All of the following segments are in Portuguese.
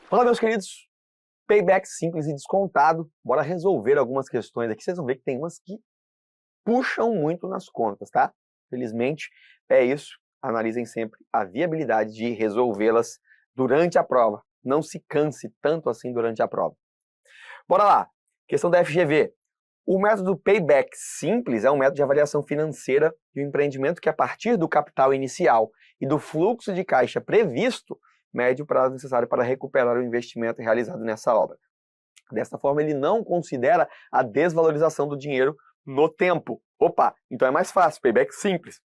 Fala, meus queridos, payback simples e descontado. Bora resolver algumas questões aqui. Vocês vão ver que tem umas que puxam muito nas contas, tá? Felizmente é isso. Analisem sempre a viabilidade de resolvê-las durante a prova. Não se canse tanto assim durante a prova. Bora lá. Questão da FGV. O método payback simples é um método de avaliação financeira de um empreendimento que, a partir do capital inicial e do fluxo de caixa previsto, mede o prazo necessário para recuperar o investimento realizado nessa obra. Desta forma, ele não considera a desvalorização do dinheiro no tempo. Opa, então é mais fácil, payback simples.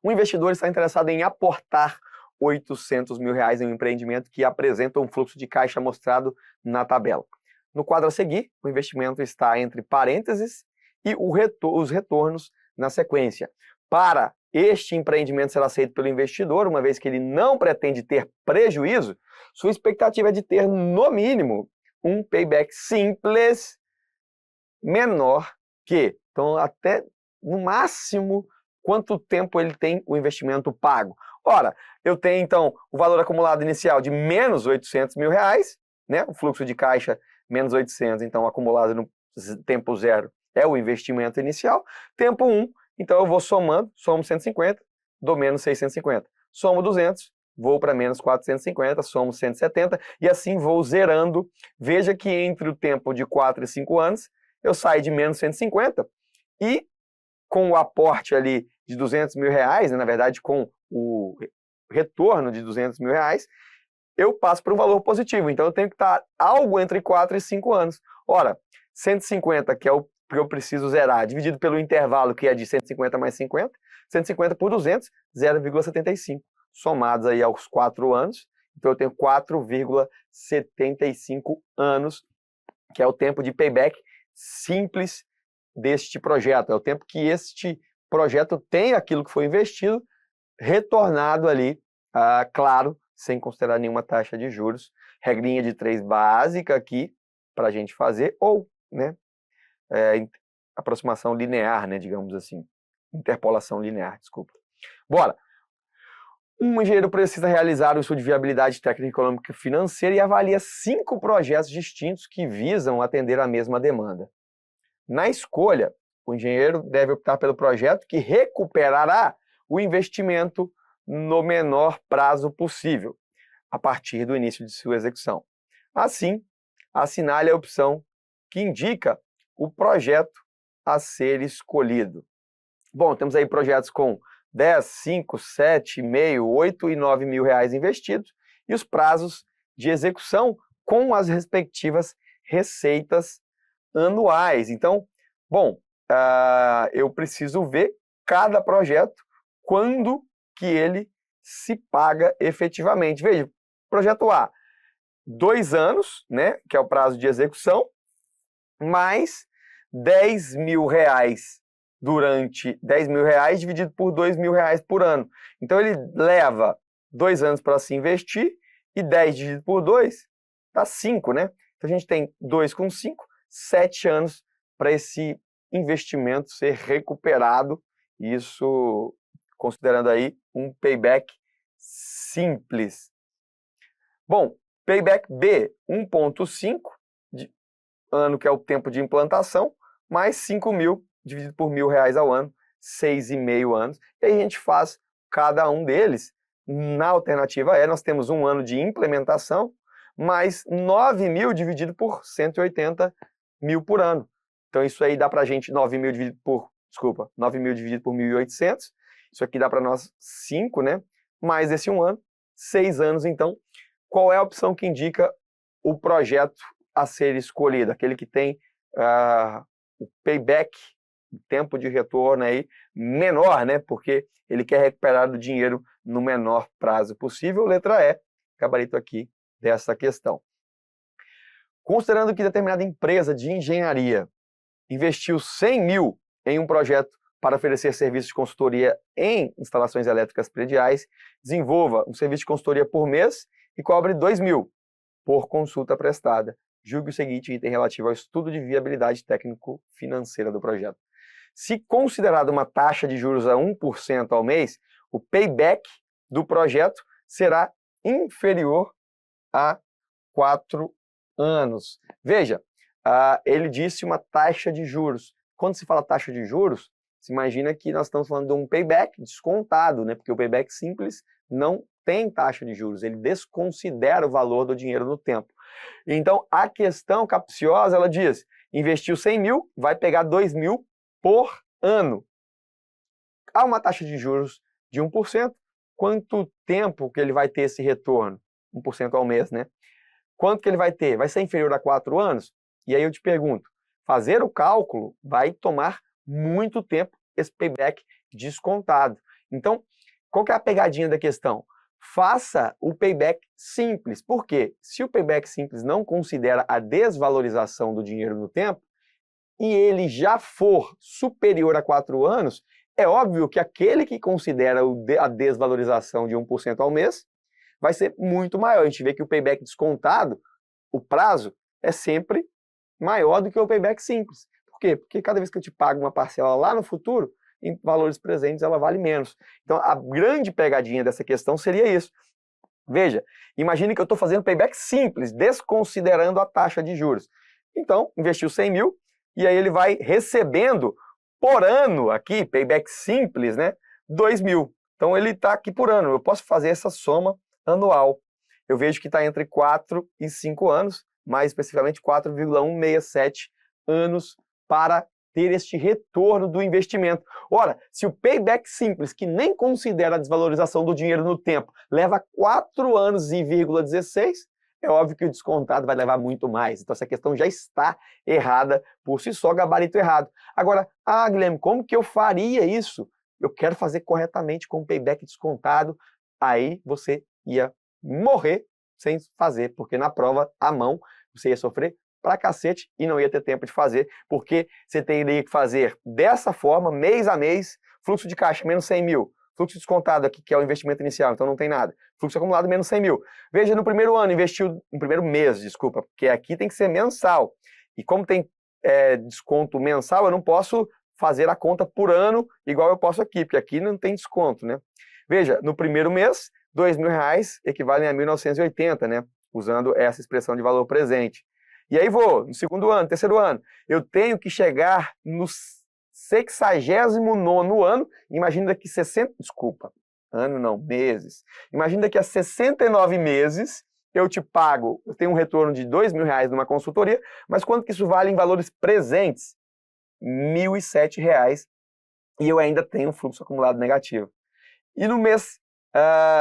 Um investidor está interessado em aportar R$800 mil em um empreendimento que apresenta um fluxo de caixa mostrado na tabela. No quadro a seguir, o investimento está entre parênteses e os retornos na sequência. Para este empreendimento ser aceito pelo investidor, uma vez que ele não pretende ter prejuízo, sua expectativa é de ter, no mínimo, um payback simples menor que. Então, até no máximo, quanto tempo ele tem o investimento pago. Ora, eu tenho, então, o valor acumulado inicial de menos R$800 mil, né? O fluxo de caixa menos 800, então acumulado no tempo zero é o investimento inicial. Tempo 1, então eu vou somando, somo 150, dou menos 650. Somo 200, vou para menos 450, somo 170, e assim vou zerando. Veja que entre o tempo de 4 e 5 anos, eu saio de menos 150, e com o aporte ali de R$200 mil, né, na verdade com o retorno de R$200 mil, eu passo para um valor positivo. Então eu tenho que estar algo entre 4 e 5 anos. Ora, 150, que é o que eu preciso zerar, dividido pelo intervalo, que é de 150 mais 50, 150 por 200, 0,75. Somados aí aos 4 anos, então eu tenho 4,75 anos, que é o tempo de payback simples deste projeto. É o tempo que este projeto tem aquilo que foi investido retornado ali, claro, sem considerar nenhuma taxa de juros. Regrinha de 3 básica aqui para a gente fazer, ou, né, aproximação linear, né, digamos assim. Interpolação linear, desculpa. Bora! Um engenheiro precisa realizar o estudo de viabilidade técnica, econômica e financeira e avalia 5 projetos distintos que visam atender a mesma demanda. Na escolha, o engenheiro deve optar pelo projeto que recuperará o investimento no menor prazo possível, a partir do início de sua execução. Assim, assinale a opção que indica o projeto a ser escolhido. Bom, temos aí projetos com 10, 5, 7, meio, 8 e 9 mil reais investidos e os prazos de execução com as respectivas receitas anuais. Então, bom, eu preciso ver cada projeto quando que ele se paga efetivamente. Veja, projeto A, 2 anos, né, que é o prazo de execução, mais 10 mil reais durante 10 mil reais dividido por 2 mil reais por ano. Então ele leva 2 anos para se investir e 10 dividido por 2 dá 5, né? Então a gente tem 2 com 5, 7 anos para esse investimento ser recuperado, isso considerando aí um payback simples. Bom, payback B, 1,5 de ano, que é o tempo de implantação, mais 5 mil dividido por R$1.000 ao ano, 6,5 anos. E aí a gente faz cada um deles. Na alternativa E, nós temos um ano de implementação, mais 9 mil dividido por 180 mil por ano. Então isso aí dá para a gente 9 mil dividido por 1.800. Isso aqui dá para nós 5, né? Mais esse um ano, 6 anos. Então, qual é a opção que indica o projeto a ser escolhido? Aquele que tem o payback, o tempo de retorno aí menor, né? Porque ele quer recuperar o dinheiro no menor prazo possível. Letra E, gabarito aqui dessa questão. Considerando que determinada empresa de engenharia investiu 100 mil em um projeto para oferecer serviços de consultoria em instalações elétricas prediais, desenvolva um serviço de consultoria por mês e cobre 2 mil por consulta prestada. Julgue o seguinte item relativo ao estudo de viabilidade técnico-financeira do projeto. Se considerada uma taxa de juros a 1% ao mês, o payback do projeto será inferior a 4 anos. Veja, ele disse uma taxa de juros. Quando se fala taxa de juros, se imagina que nós estamos falando de um payback descontado, né? Porque o payback simples não tem taxa de juros, ele desconsidera o valor do dinheiro no tempo. Então, a questão capciosa, ela diz, investiu 100 mil, vai pegar 2 mil por ano. Há uma taxa de juros de 1%, quanto tempo que ele vai ter esse retorno? 1% ao mês, né? Quanto que ele vai ter? Vai ser inferior a 4 anos? E aí eu te pergunto, fazer o cálculo vai tomar muito tempo esse payback descontado. Então, qual que é a pegadinha da questão? Faça o payback simples. Por quê? Se o payback simples não considera a desvalorização do dinheiro no tempo, e ele já for superior a 4 anos, é óbvio que aquele que considera a desvalorização de 1% ao mês vai ser muito maior. A gente vê que o payback descontado, o prazo, é sempre maior do que o payback simples. Por quê? Porque cada vez que eu te pago uma parcela lá no futuro, em valores presentes ela vale menos. Então a grande pegadinha dessa questão seria isso. Veja, imagine que eu estou fazendo payback simples, desconsiderando a taxa de juros. Então, investiu 100 mil, e aí ele vai recebendo por ano aqui, payback simples, né, 2 mil. Então ele está aqui por ano, eu posso fazer essa soma anual. Eu vejo que está entre 4 e 5 anos, mais especificamente 4,167 anos para ter este retorno do investimento. Ora, se o payback simples, que nem considera a desvalorização do dinheiro no tempo, leva 4 anos e 16, é óbvio que o descontado vai levar muito mais. Então essa questão já está errada por si só, gabarito errado. Agora, Guilherme, como que eu faria isso? Eu quero fazer corretamente com o payback descontado. Aí você ia morrer sem fazer, porque na prova, à mão, você ia sofrer pra cacete e não ia ter tempo de fazer, porque você teria que fazer dessa forma, mês a mês, fluxo de caixa menos 100 mil, fluxo descontado aqui, que é o investimento inicial, então não tem nada, fluxo acumulado menos 100 mil. Veja, no primeiro ano, investiu, no primeiro mês, desculpa, porque aqui tem que ser mensal, e como tem desconto mensal, eu não posso fazer a conta por ano, igual eu posso aqui, porque aqui não tem desconto, né? Veja, no primeiro mês, R$2.000 equivalem a 1.980, né? Usando essa expressão de valor presente. E aí vou, no segundo ano, terceiro ano, eu tenho que chegar no 69º ano, imagina daqui 60, desculpa, ano não, meses. Imagina daqui a 69 meses, eu te pago, eu tenho um retorno de R$2.000 numa consultoria, mas quanto que isso vale em valores presentes? R$1.007, e eu ainda tenho um fluxo acumulado negativo. E no mês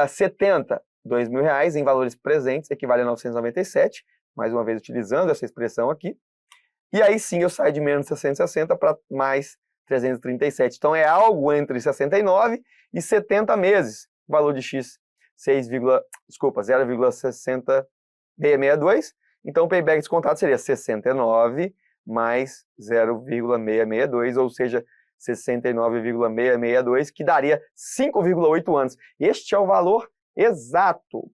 70, R$2.000 em valores presentes, equivale a 997, mais uma vez utilizando essa expressão aqui. E aí sim eu saio de menos 660 para mais 337. Então é algo entre 69 e 70 meses. Valor de X 0,662. Então o payback descontado seria 69 mais 0,662, ou seja, 69,662, que daria 5,8 anos. Este é o valor exato.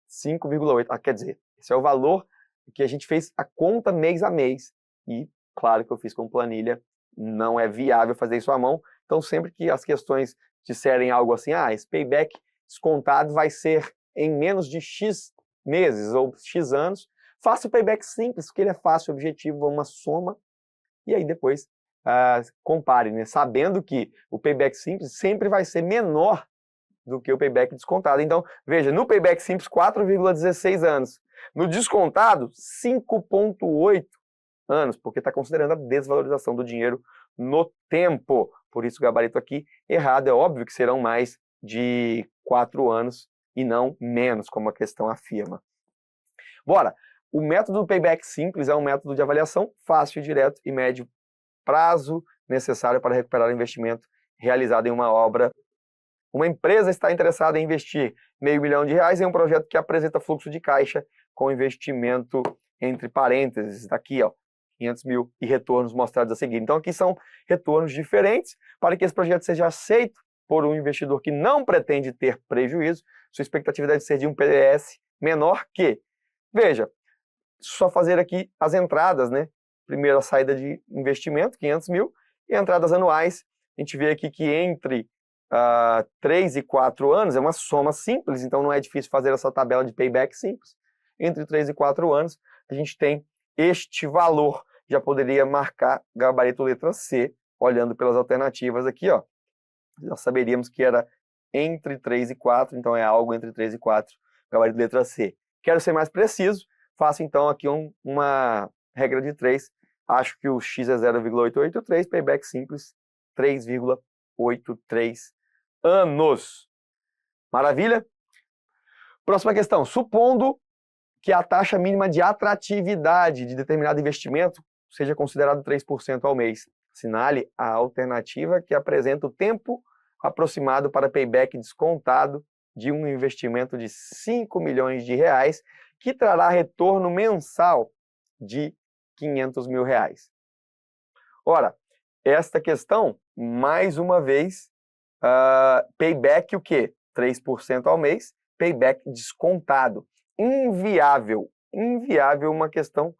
5,8. Quer dizer, esse é o valor que a gente fez a conta mês a mês. E, claro que eu fiz com planilha, não é viável fazer isso à mão. Então, sempre que as questões disserem algo assim, esse payback descontado vai ser em menos de X meses ou X anos, faça o payback simples, porque ele é fácil, objetivo, uma soma, e aí depois compare, né? Sabendo que o payback simples sempre vai ser menor do que o payback descontado. Então, veja, no payback simples, 4,16 anos. No descontado, 5,8 anos, porque está considerando a desvalorização do dinheiro no tempo. Por isso o gabarito aqui errado. É óbvio que serão mais de 4 anos e não menos, como a questão afirma. Bora! O método do payback simples é um método de avaliação fácil, direto e médio prazo necessário para recuperar o investimento realizado em uma obra. Uma empresa está interessada em investir R$500 mil em um projeto que apresenta fluxo de caixa com investimento entre parênteses, daqui, 500 mil e retornos mostrados a seguir. Então aqui são retornos diferentes para que esse projeto seja aceito por um investidor que não pretende ter prejuízo. Sua expectativa deve ser de um PS menor que, veja, só fazer aqui as entradas, né? Primeiro a saída de investimento, 500 mil, e entradas anuais. A gente vê aqui que entre 3 e 4 anos é uma soma simples, então não é difícil fazer essa tabela de payback simples. entre 3 e 4 anos, a gente tem este valor. Já poderia marcar gabarito letra C, olhando pelas alternativas aqui, ó. Já saberíamos que era entre 3 e 4, então é algo entre 3 e 4, gabarito letra C. Quero ser mais preciso, faço então aqui uma regra de 3. Acho que o x é 0,883, payback simples 3,83 anos. Maravilha? Próxima questão. Supondo que a taxa mínima de atratividade de determinado investimento seja considerado 3% ao mês. Assinale a alternativa que apresenta o tempo aproximado para payback descontado de um investimento de 5 milhões de reais, que trará retorno mensal de 500 mil reais. Ora, esta questão, mais uma vez, payback o quê? 3% ao mês, payback descontado. Inviável, uma questão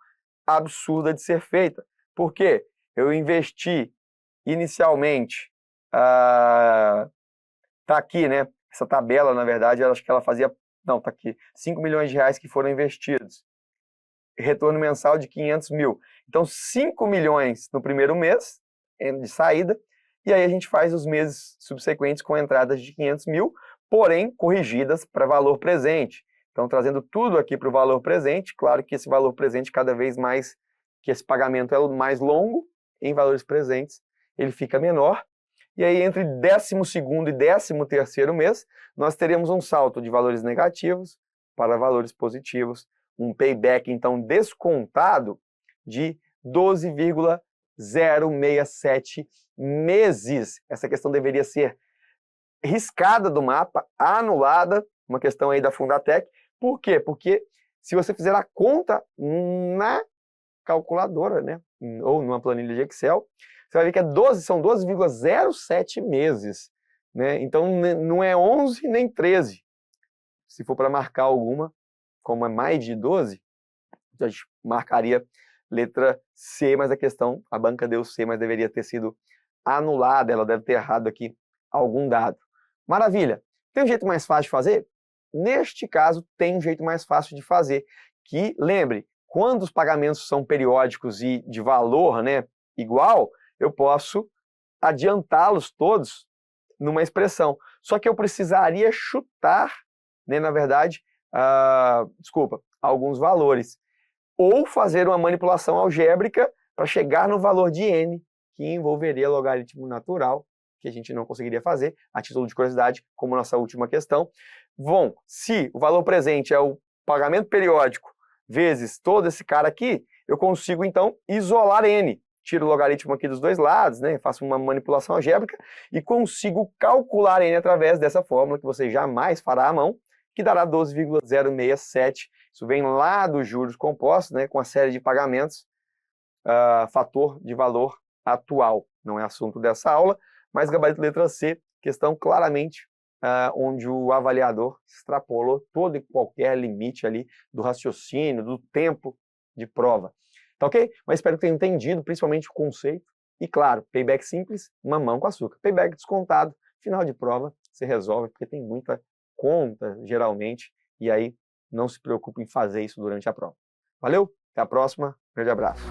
absurda de ser feita. Por quê? Eu investi inicialmente, tá aqui, né? Essa tabela, na verdade, acho que ela fazia, não, tá aqui, 5 milhões de reais que foram investidos. Retorno mensal de 500 mil. Então, 5 milhões no primeiro mês de saída, e aí a gente faz os meses subsequentes com entradas de 500 mil, porém corrigidas para valor presente. Então, trazendo tudo aqui para o valor presente, claro que esse valor presente, cada vez mais que esse pagamento é mais longo, em valores presentes, ele fica menor. E aí, entre 12º e 13º mês, nós teremos um salto de valores negativos para valores positivos, um payback, então, descontado de 12,067 meses. Essa questão deveria ser riscada do mapa, anulada, uma questão aí da Fundatec. Por quê? Porque se você fizer a conta na calculadora, né, ou numa planilha de Excel, você vai ver que são 12,07 meses, né? Então não é 11 nem 13. Se for para marcar alguma, como é mais de 12, a gente marcaria letra C, mas a banca deu C, mas deveria ter sido anulada, ela deve ter errado aqui algum dado. Maravilha! Tem um jeito mais fácil de fazer? Neste caso, tem um jeito mais fácil de fazer, que, lembre, quando os pagamentos são periódicos e de valor, né, igual, eu posso adiantá-los todos numa expressão. Só que eu precisaria chutar, né, na verdade, alguns valores. Ou fazer uma manipulação algébrica para chegar no valor de n, que envolveria logaritmo natural, que a gente não conseguiria fazer, a título de curiosidade, como nossa última questão. Bom, se o valor presente é o pagamento periódico vezes todo esse cara aqui, eu consigo, então, isolar n. Tiro o logaritmo aqui dos dois lados, né? Faço uma manipulação algébrica e consigo calcular n através dessa fórmula que você jamais fará à mão, que dará 12,067. Isso vem lá dos juros compostos, né? Com a série de pagamentos, fator de valor atual. Não é assunto dessa aula, mas gabarito letra C, questão claramente onde o avaliador extrapolou todo e qualquer limite ali do raciocínio, do tempo de prova. Tá ok? Mas espero que tenham entendido, principalmente o conceito. E claro, payback simples, mamão com açúcar. Payback descontado, final de prova, você resolve, porque tem muita conta, geralmente, e aí não se preocupe em fazer isso durante a prova. Valeu? Até a próxima. Grande abraço.